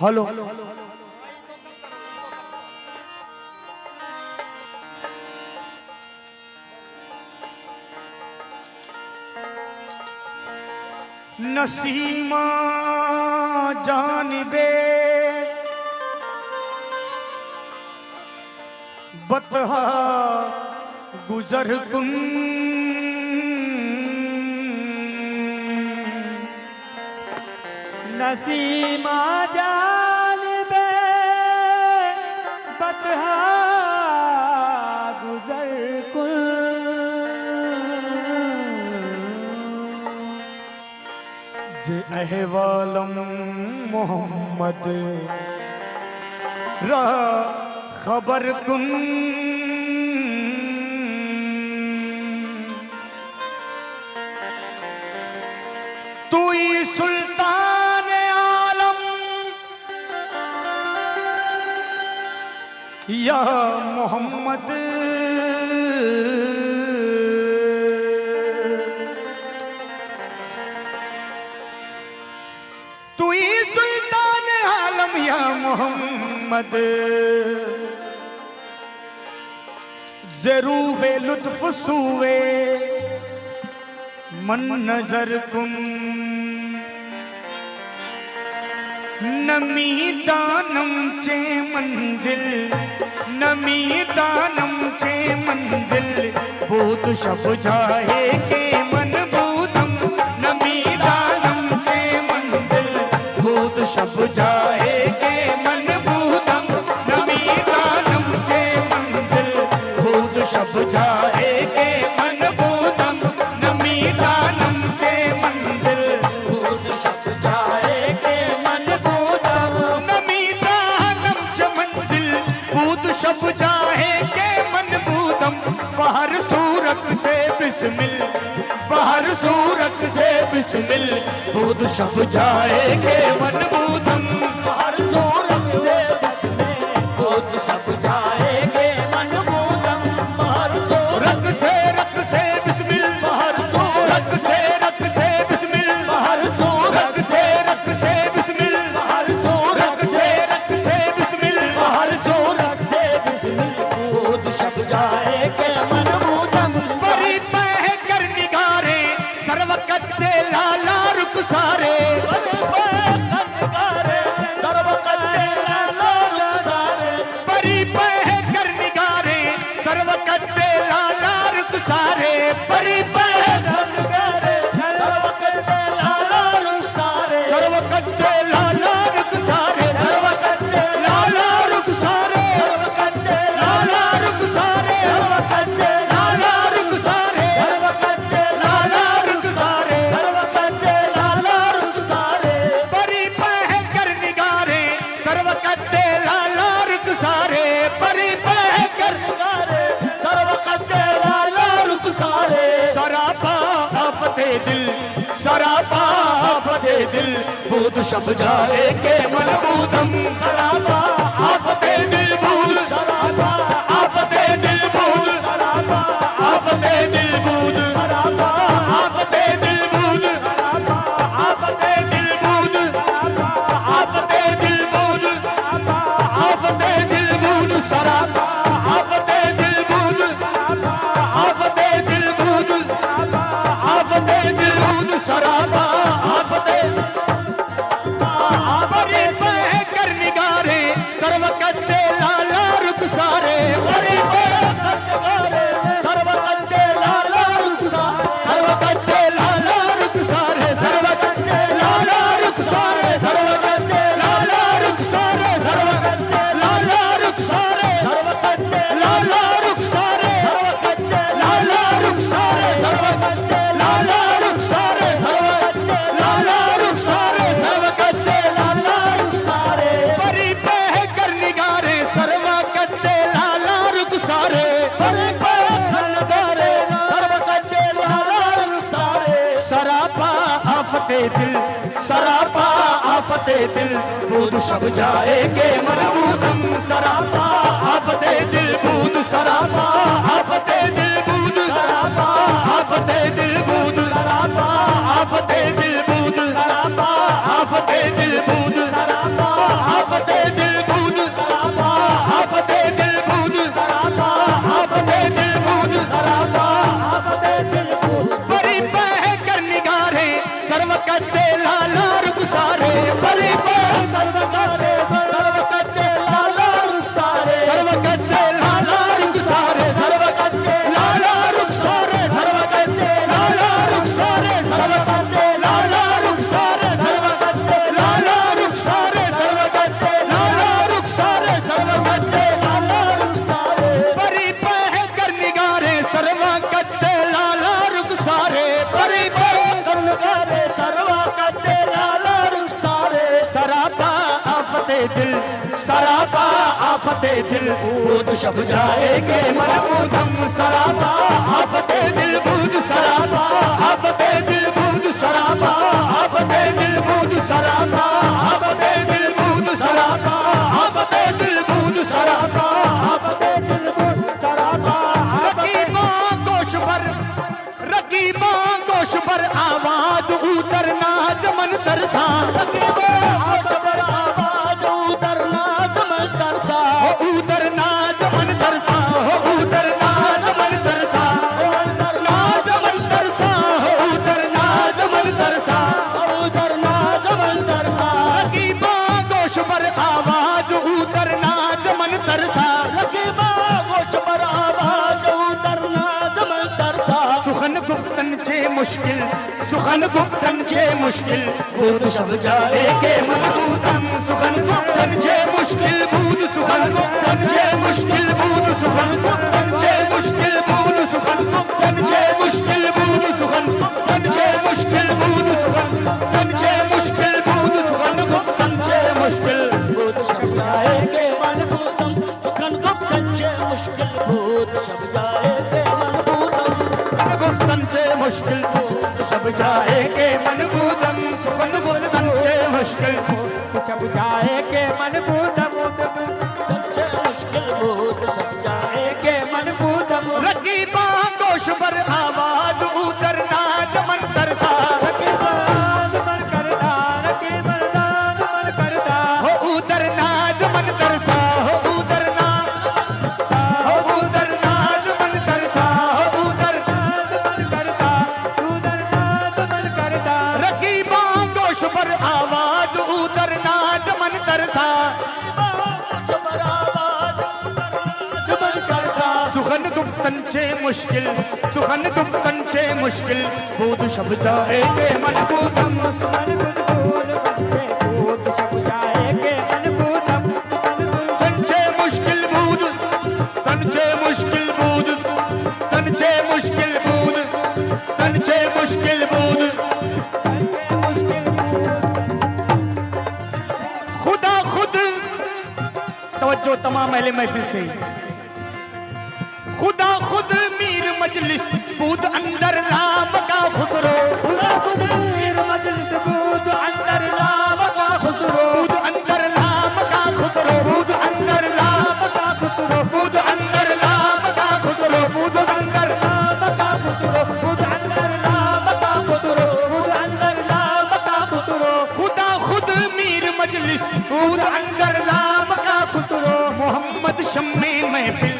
hello hello Naseema जानिबे बतहा गुजर कुन नसीमा जानिबे बतहा गुजर कुन जे अहवालम मोहम्मद रा खबर कुन तू ही सुल्तान आलम या मोहम्मद तू ही सुल्तान आलम या मोहम्मद ज़रूवे लुत्फ सुवे मन नजर कुन नमी दानम चे मंजिल नमी दानम चे मंजिल बूद शब जाए के मन बूदम नमी दानम चे मंजिल बूद शब जाए के मन बूदम नमी दानम चे मंजिल बूद शब जाए के मन बूदम नमी दानम चे मंजिल बूद शब जाए के मन बूदम नमी दानम चे मंजिल बूद शब जाए के मन बूदम बाहर सूरत से बिस्मिल बाहर सूरत से बिस्मिल बूद शब जाए के मन बूदम बाहर सूरत से बिस्मिल बूद शब जाए के मन बूदम बाहर रख से बिस्मिल बाहर सूरत रख से बिस्मिल बाहर सूरत रख से बिस्मिल बाहर सूरत रख से बिस्मिल बाहर सूरत से बिस्मिल बूद शब जाए के मन बूदम बरी पह कर निगारे सर्वकत दे लाला रुक सारे बरी पह कर निगारे सर्वकत दे लाला रुक सारे बरी पह सर्वकत दे लाला रुक सारे सर्वकत दे लाला रुक सारे लाला रुक सारे लाला रुक सारे लाला रुक सारे बरी पह कर निगारे सर्वकत दे लाला रुक सारे बरी पह कर सरापा आफते दिल सरापा आफते दिल बूद शब जाए के मन बूदम सरापा आफते दिल बूद सरापा आफते दिल बूद सरापा आफते दिल बूद सरापा आफते दिल बूद सरापा आफते दिल बूद सरापा आफते दिल बूद सरापा आफते दिल बूद सरापा आफते दिल बूद सरापा आफते दिल बूद सरापा आफते दिल बूद सरापा आफते बरी पह कर निगारे आफते दिल सरापा आफते दिल बूद शब जाएंगे मनबूदम सरापा आफते दिल बूद सरापा आफते दिल बूद सरापा आफते दिल बूद सरापा आफते दिल बूद सरापा आफते दिल बूद सरापा आफते दिल बूद सरापा आफते दिल बूद सरापा आफते दिल बूद सरापा आफते दिल बूद बड़ी पह कर निगारे सर्व कत्ते लाला रुखसारे बड़ी पह सर्व कत्ते लाला रुखसारे सर्व कत्ते लाला रुखसारे सर्व कत्ते लाला रुखसारे सर्व कत्ते लाला रुखसारे सर्व कत्ते लाला रुखसारे सर्व कत्ते लाला रुखसारे सर्व कत्ते लाला रुखसारे सर्व कत्ते लाला रुखसारे बड़ी पह कर निगारे सर्व कत्ते लाला रुखसारे बड़ी पह कर निगारे सर्व कत्ते लाला रुखसारे सरापा आफते दिल सरापा आफते दिल बूद शब जाएंगे मनबूदम सरापा आफते दिल बूद सरापा आफते दिल बूद सरापा आफते दिल बूद सरापा आफते दिल बूद सरापा आफते दिल बूद सरापा आफते दिल बूद सरापा रकीबा गोश पर आवाज उतरना जमन तरसा रकीबा गोश पर आवाज उतरना जमन तरसा उतरना जमन तरसा उतरना जमन तरसा उतरना जमन तरसा उतरना जमन तरसा उतरना जमन तरसा रकीबा गोश पर आवाज उतरना जमन तरसा रकीबा गोश पर आवाज उतरना जमन तरसा सुखन गुफ्तन चे मुश्किल सुखन गुफ्तन चे मुश्किल बूद शब जाएंगे मनबूदम सुखन गुफ्तन चे मुश्किल बूद सुखन गुफ्तन चे मुश्किल बूद सुखन गुफ्तन चे मुश्किल बूद सुखन गुफ्तन चे मुश्किल बूद सुखन गुफ्तन चे मुश्किल बूद सुखन गुफ्तन चे मुश्किल बूद सुखन गुफ्तन चे मुश्किल बूद शब जाएंगे मनबूदम सुखन गुफ्तन चे मुश्किल बूद शब जाएंगे मनबूदम गुफ्तन चे मुश्किल बूद शब जाएंगे मनबूदम सुखन गुफ्तन चे मुश्किल बूद शब जाएंगे मनबूदम चे मुश्किल बूद शब जाएंगे मनबूदम रकीबा गोश पर आवाज उतरना जमन तरसा रकीबा जमन करना रकीबा जमन करना हो उतरना जमन तरसा हो उतरना उतरना जमन तरसा हो उतरना जमन करता उतरना जमन करता रकीबा गोश पर आवाज उतरना जमन तरसा पर आवाज जमन तरसा सुखन गुफ्तन चे मुश्किल सुखन गुफ्तन चे मुश्किल बूद शब जाएंगे मनबूदम सुखन गुफ्तन चे बूद शब जाएंगे मनबूदम तन चे मुश्किल बूद तन चे मुश्किल बूद तन चे मुश्किल बूद तन चे मुश्किल बूद तन चे मुश्किल बूद खुदा खुद तवज्जो तमाम अहले महफिल से खुदा खुद मीर मजलिस बूद अंदर नाम का खुसरो खुदा खुद मीर मजलिस बूद अंदर नाम का खुसरो बूद अंदर नाम का खुसरो बूद अंदर नाम का खुसरो बूद अंदर नाम का खुसरो बूद अंदर नाम का खुसरो बूद अंदर नाम का खुसरो बूद अंदर नाम का खुसरो खुदा खुद मीर मजलिस बूद अंदर नाम का खुसरो मोहम्मद शम्मे महफिल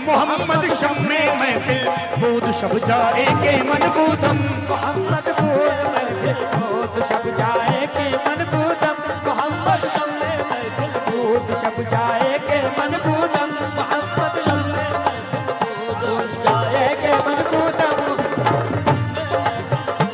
मोहम्मद शम्मे महफिल बूद शब जाएंगे मनबूदम मोहम्मद बूद महफिल बूद शब जाएंगे मनबूदम मोहम्मद शम्मे महफिल बूद शब जाएंगे मनबूदम मोहम्मद शम्मे महफिल बूद शब जाएंगे मनबूदम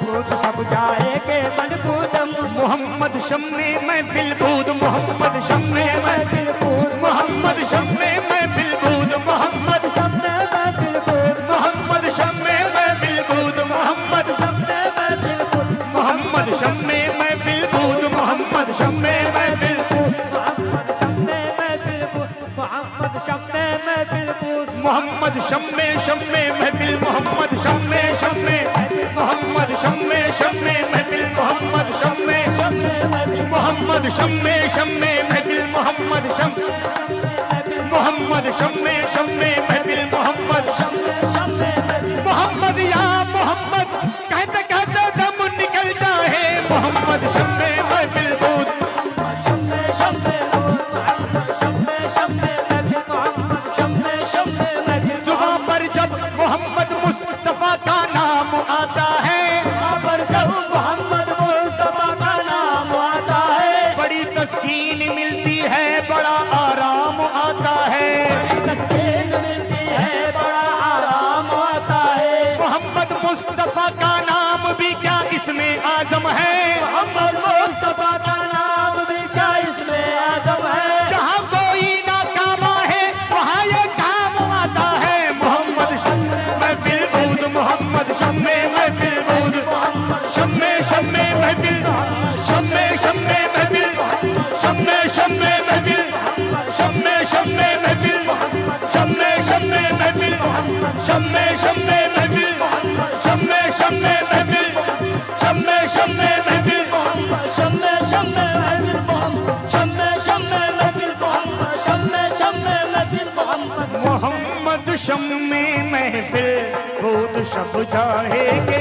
बूद शब जाएंगे मनबूदम मोहम्मद शम्मे महफिल बूद मोहम्मद शम्मे महफिल बूद मोहम्मद शम्मे महफिल बूद मोहम्मद शम्मे महफिल बूद मोहम्मद शम्मे महफिल बूद मोहम्मद शम्मे महफिल बूद मोहम्मद शम्मे महफिल बूद मोहम्मद शम्मे महफिल बूद मोहम्मद शम्मे महफिल बूद मोहम्मद शम्मे महफिल बूद मोहम्मद शम्मे शम्मे महफिल मोहम्मद शम्मे शम्मे मोहम्मद शम्मे शम्मे महफिल मोहम्मद शम्मे शम्मे महफिल मोहम्मद शम मोहम्मद शम्मे शम्मे महफिल मोहम्मद मोहम्मद या मोहम्मद कहते कहते दम निकल जाए मोहम्मद शम्मे महफिल दूध जुबां पर जब मोहम्मद मुस्तफा का नाम आता है बड़ी तस्कीन मिलती है बड़ा आराम आता है मोहम्मद मुस्तफा का नाम भी क्या इसमें आजम है जहाँ कोई नाकामा है वहाँ ये काम आता है मोहम्मद महफिल दूध मोहम्मद शम्मे महफिल दूध शम्मे शम्मे महफिल शम्मे शम्मे महफिल शम्मे शम्मे महफिल शम्मे शम्मे महफिल शम्मे शम्मे महफिल शम्मे शम्मे महफिल शम्मे शम्मे महफिल शम्मे शम्मे महफिल मोहम्मद शम्मे महफिल दूध शब जाएंगे